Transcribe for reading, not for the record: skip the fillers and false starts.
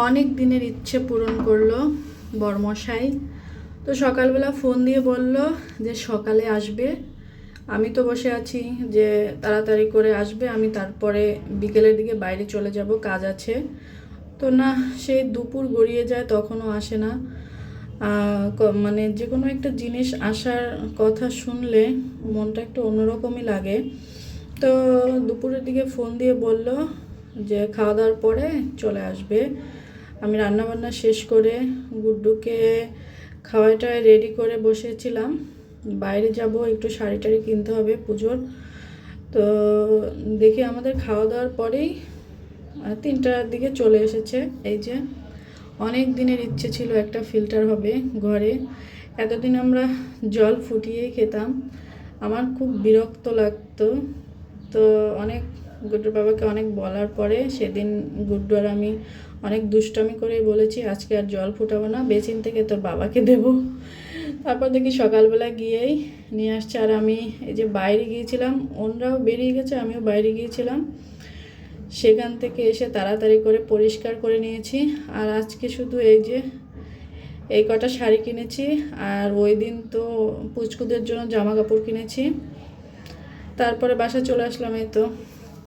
অনেক দিনের ইচ্ছে পূরণ করলো বরমশাই। তো সকালবেলা ফোন দিয়ে বলল যে সকালে আসবে। আমি তো বসে আছি যে তাড়াতাড়ি করে আসবে, আমি তারপরে বিকেলের দিকে বাইরে চলে যাব, কাজ আছে। তো না, সেই দুপুর গড়িয়ে যায় তখনও আসে না। মানে যে কোনো একটা জিনিস আসার কথা শুনলে মনটা একটু অন্যরকমই লাগে। তো দুপুরের দিকে ফোন দিয়ে বলল যে খাওয়া দাওয়ার পরে চলে আসবে। আমি রান্নাবান্না শেষ করে গুড্ডুকে খাওয়াটায় রেডি করে বসেছিলাম। বাইরে যাব, একটু শাড়ি টাড়ি কিনতে হবে পুজোর। তো দেখি আমাদের খাওয়া দাওয়ার পরেই 3টার দিকে চলে এসেছে। এই যে অনেক দিনের ইচ্ছে ছিল একটা ফিল্টার হবে ঘরে। এতদিন আমরা জল ফুটিয়েই খেতাম, আমার খুব বিরক্ত লাগতো। তো অনেক গুড্ডুর বাবাকে অনেক বলার পরে সেদিন গুড্ডু আর আমি অনেক দুষ্টামি করে বলেছি আজকে আর জল ফুটাবো না, বেসিন থেকে তোর বাবাকে দেবো। তারপর দেখি সকালবেলা গিয়েই নিয়ে আসছে। আর আমি এই যে বাইরে গিয়েছিলাম, ওনরাও বেরিয়ে গেছে, আমিও বাইরে গিয়েছিলাম, সেখান থেকে এসে তাড়াতাড়ি করে পরিষ্কার করে নিয়েছি। আর আজকে শুধু এই যে এই কটা শাড়ি কিনেছি, আর ওই দিন তো পুচকুদের জন্য জামা কাপড় কিনেছি। তারপরে বাসা চলে আসলাম। এই তো